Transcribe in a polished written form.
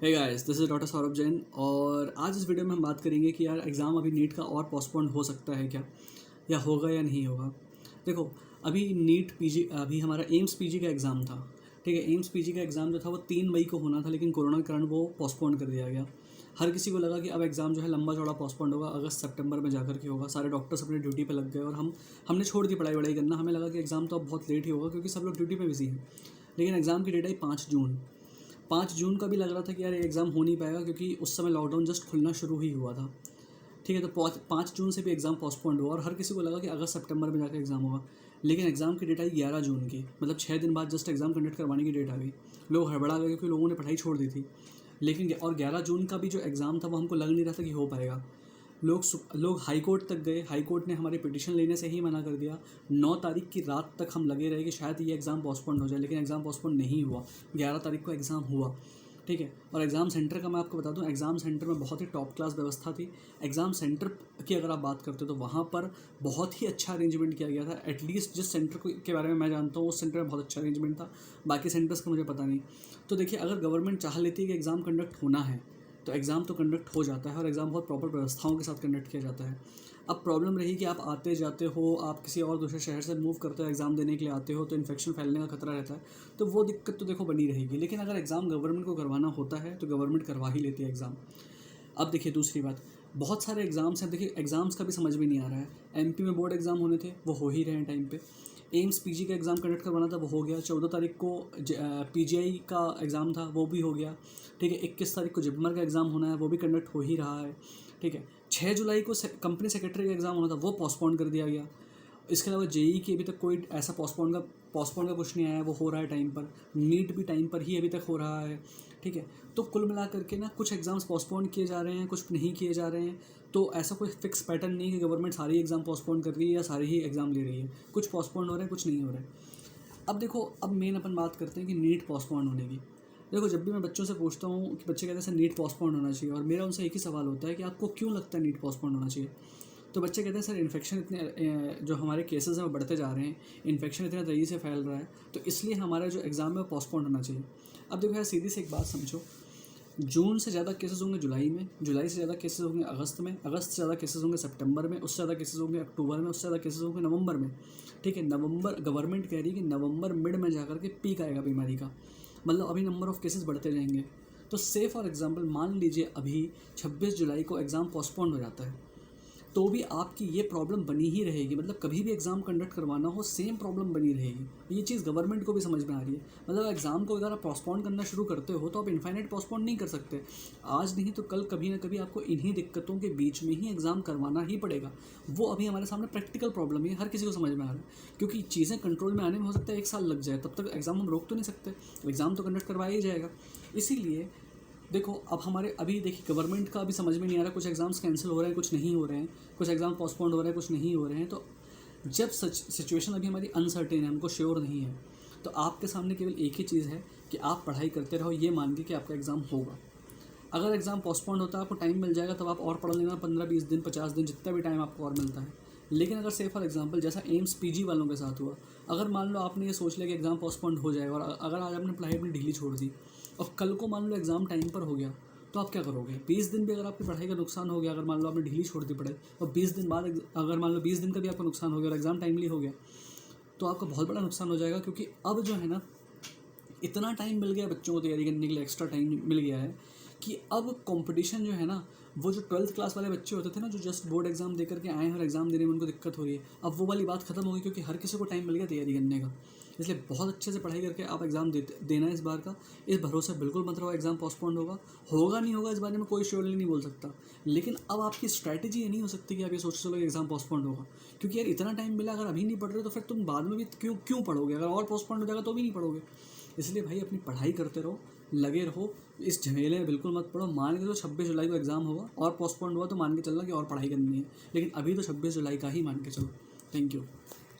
Hey guys, this is doctor Saurabh Jain. और आज इस वीडियो में हम बात करेंगे कि यार एग्ज़ाम अभी नीट का और पोस्टपोन हो सकता है क्या, या होगा या नहीं होगा। देखो, अभी नीट पीजी, अभी हमारा एम्स पीजी का एग्ज़ाम था। ठीक है, एम्स पीजी का एग्ज़ाम जो था वो 3 मई को होना था, लेकिन कोरोना के कारण वो पोस्टपोन कर दिया गया। हर किसी को लगा कि अब एग्ज़ाम जो है लंबा चौड़ा पोस्टपोन होगा, अगस्त सितंबर में जाकर के होगा। सारे डॉक्टर्स अपनी ड्यूटी पे लग गए और हमने छोड़ दी पढ़ाई वढ़ाई करना। हमें लगा कि एग्ज़ाम तो अब बहुत लेट ही होगा क्योंकि सब लोग ड्यूटी पे बिजी हैं। लेकिन एग्ज़ाम की डेट आई 5 जून। 5 जून का भी लग रहा था कि यार ये एग्ज़ाम हो नहीं पाएगा क्योंकि उस समय लॉकडाउन जस्ट खुलना शुरू ही हुआ था। ठीक है, तो 5 जून से भी एग्ज़ाम पोस्टपोन्ड हुआ और हर किसी को लगा कि अगस्त सितंबर में जाकर एग्ज़ाम होगा। लेकिन एग्ज़ाम की डेट आई 11 जून की, मतलब 6 दिन बाद जस्ट एग्ज़ाम कंडक्ट करवाने की डेट आ गई। लोग हड़बड़ा गए क्योंकि लोगों ने पढ़ाई छोड़ दी थी। लेकिन और 11 जून का भी जो एग्ज़ाम था वो हमको लग नहीं रहा था कि हो पाएगा। लोग हाई कोर्ट तक गए। हाई कोर्ट ने हमारी पिटीशन लेने से ही मना कर दिया। 9 तारीख की रात तक हम लगे रहे कि शायद ये एग्ज़ाम पोस्टपोन हो जाए, लेकिन एग्ज़ाम पोस्टपोन नहीं हुआ। 11 तारीख को एग्ज़ाम हुआ। ठीक है, और एग्ज़ाम सेंटर का मैं आपको बता दूं, एग्ज़ाम सेंटर में बहुत ही टॉप क्लास व्यवस्था थी। एग्ज़ाम सेंटर की अगर आप बात करते हो तो वहाँ पर बहुत ही अच्छा अरेंजमेंट किया गया था। एटलीस्ट जिस सेंटर के बारे में मैं जानता हूँ उस सेंटर में बहुत अच्छा अरेंजमेंट था। बाकी सेंटर्स का मुझे पता नहीं। तो देखिए, अगर गवर्नमेंट चाह लेती है कि एग्ज़ाम कंडक्ट होना है तो एग्ज़ाम तो कंडक्ट हो जाता है, और एग्ज़ाम बहुत प्रॉपर व्यवस्थाओं के साथ कंडक्ट किया जाता है। अब प्रॉब्लम रही कि आप आते जाते हो, आप किसी और दूसरे शहर से मूव करते हो, एग्ज़ाम देने के लिए आते हो, तो इन्फेक्शन फैलने का खतरा रहता है। तो वो दिक्कत तो देखो बनी रहेगी। लेकिन अगर एग्ज़ाम गवर्नमेंट को करवाना होता है तो गवर्नमेंट करवा ही लेती है एग्ज़ाम। अब देखिए दूसरी बात, बहुत सारे एग्ज़ाम्स हैं। देखिए, एग्ज़ाम्स का भी समझ में नहीं आ रहा है। एमपी में बोर्ड एग्ज़ाम होने थे, वो हो ही रहे हैं टाइम पे। एम्स पीजी का एग्ज़ाम कंडक्ट करवाना था, वो हो गया। 14 तारीख को पीजीआई का एग्ज़ाम था, वो भी हो गया। ठीक है, 21 तारीख को जिपमर का एग्ज़ाम होना है, वो भी कंडक्ट हो ही रहा है। ठीक है, 6 जुलाई को कंपनी सेक्रेटरी का एग्ज़ाम होना था, वो पोस्टपोन कर दिया गया। इसके अलावा जेई की अभी तक कोई ऐसा पोस्टपोन का कुछ नहीं आया है, वो हो रहा है टाइम पर। नीट भी टाइम पर ही अभी तक हो रहा है। ठीक है, तो कुल मिला करके ना कुछ एग्ज़ाम्स पोस्टपोन किए जा रहे हैं, कुछ नहीं किए जा रहे हैं। तो ऐसा कोई फिक्स पैटर्न नहीं है कि गवर्नमेंट सारी एग्ज़ाम पोस्टपोन कर रही है या सारे ही एग्ज़ाम ले रही है। कुछ पोस्टपोन हो रहे हैं, कुछ नहीं हो रहे हैं। अब देखो, अब मेन अपन बात करते हैं कि नीट पोस्टपोन होने की। देखो, जब भी मैं बच्चों से पूछता हूँ कि बच्चे कहते हैं सर नीट पोस्टपोन होना चाहिए, और मेरा उनसे एक ही सवाल होता है कि आपको क्यों लगता है नीट पोस्टपोन होना चाहिए। तो बच्चे कहते हैं सर इन्फेक्शन इतने जो हमारे केसेस हैं वो बढ़ते जा रहे हैं, इन्फेक्शन इतने तेज़ी से फैल रहा है, तो इसलिए हमारा जो एग्ज़ाम है वो पोस्टपोन होना चाहिए। अब देखो यार, सीधी सी एक बात समझो, जून से ज़्यादा केसेस होंगे जुलाई में, जुलाई से ज़्यादा केसेस होंगे अगस्त में, अगस्त से ज़्यादा केसेस होंगे सितंबर में, उससे ज़्यादा केसेस होंगे अक्टूबर में, उससे ज़्यादा केसेस होंगे नवंबर में। ठीक है, नवंबर गवर्नमेंट कह रही है कि नवंबर मिड में जाकर के पीक आएगा बीमारी का, मतलब अभी नंबर ऑफ़ केसेस बढ़ते जाएंगे। तो से फॉर एग्जांपल मान लीजिए अभी 26 जुलाई को एग्ज़ाम पोस्टपोन हो जाता है, तो भी आपकी ये प्रॉब्लम बनी ही रहेगी। मतलब कभी भी एग्ज़ाम कंडक्ट करवाना हो, सेम प्रॉब्लम बनी रहेगी। ये चीज़ गवर्नमेंट को भी समझ में आ रही है। मतलब एग्ज़ाम को अगर आप पोस्टपोन करना शुरू करते हो तो आप इनफाइनाइट पोस्टपोन नहीं कर सकते। आज नहीं तो कल, कभी ना कभी आपको इन्हीं दिक्कतों के बीच में ही एग्ज़ाम करवाना ही पड़ेगा। वो अभी हमारे सामने प्रैक्टिकल प्रॉब्लम है, हर किसी को समझ में आ रहा है। क्योंकि चीज़ें कंट्रोल में आने में हो सकता है 1 साल लग जाए, तब तक एग्ज़ाम हम रोक तो नहीं सकते। एग्ज़ाम तो कंडक्ट करवाया ही जाएगा। इसीलिए देखो, अब हमारे अभी देखिए गवर्नमेंट का अभी समझ में नहीं आ रहा, कुछ एग्ज़ाम्स कैंसिल हो रहे हैं, कुछ नहीं हो रहे हैं, कुछ एग्ज़ाम पोस्टपोन्ड हो रहे हैं, कुछ नहीं हो रहे हैं। तो जब सच सिचुएशन अभी हमारी अनसर्टेन है, हमको श्योर नहीं है, तो आपके सामने केवल एक ही चीज़ है कि आप पढ़ाई करते रहो, ये मान के कि आपका एग्ज़ाम होगा। अगर एग्ज़ाम पोस्टपोन्ड होता है, आपको टाइम मिल जाएगा, तब आप और पढ़ लेना, 15-20 दिन, 50 दिन, जितना भी टाइम आपको और मिलता है। लेकिन अगर से फॉर एग्जांपल जैसा एम्स पीजी वालों के साथ हुआ, अगर मान लो आपने ये सोच लिया कि एग्ज़ाम पोस्टपोन्ड हो जाएगा, और अगर आज आपने पढ़ाई अपनी ढीली छोड़ दी और कल को मान लो एग्ज़ाम टाइम पर हो गया, तो आप क्या करोगे। 20 दिन भी अगर आपकी पढ़ाई का नुकसान हो गया, अगर मान लो आपने ढीली छोड़ दी पढ़ाई, और 20 दिन बाद अगर मान लो 20 दिन का भी आपका नुकसान हो गया और एग्ज़ाम टाइमली हो गया, तो आपका बहुत बड़ा नुकसान हो जाएगा। क्योंकि अब जो है ना, इतना टाइम मिल गया बच्चों को तैयारी करने के लिए, एक्स्ट्रा टाइम मिल गया है कि अब कंपटीशन जो है ना, वो जो 12th क्लास वाले बच्चे होते थे ना, जो जस्ट बोर्ड एग्ज़ाम दे करके आए हैं और एग्ज़ाम देने में उनको दिक्कत हो रही है, अब वो वाली बात खत्म हो गई, क्योंकि हर किसी को टाइम मिल गया तैयारी करने का। इसलिए बहुत अच्छे से पढ़ाई करके आप एग्ज़ाम देना है इस बार का। इस भरोसे बिल्कुल मत रहो एग्ज़ाम पोस्टपोन्ड होगा नहीं होगा, इस बारे में कोई श्योरली नहीं बोल सकता। लेकिन अब आपकी स्ट्रैटेजी ये नहीं हो सकती कि आप ये सोच चलो कि एग्ज़ाम पोस्टपोन्ड होगा, क्योंकि यार इतना टाइम मिला, अगर अभी नहीं पढ़ रहे तो फिर तुम बाद में भी क्यों पढ़ोगे। अगर और पोस्टपोन्ड हो जाएगा तो भी नहीं पढ़ोगे। इसलिए भाई अपनी पढ़ाई करते रहो, लगे रहो, इस झमेले में बिल्कुल मत पढ़ो। मान के तो 26 जुलाई को एग्ज़ाम होगा और पोस्टपोन्ड हुआ तो मान के चलना कि और पढ़ाई करनी है, लेकिन अभी तो 26 जुलाई का ही मान के चलो। Thank you.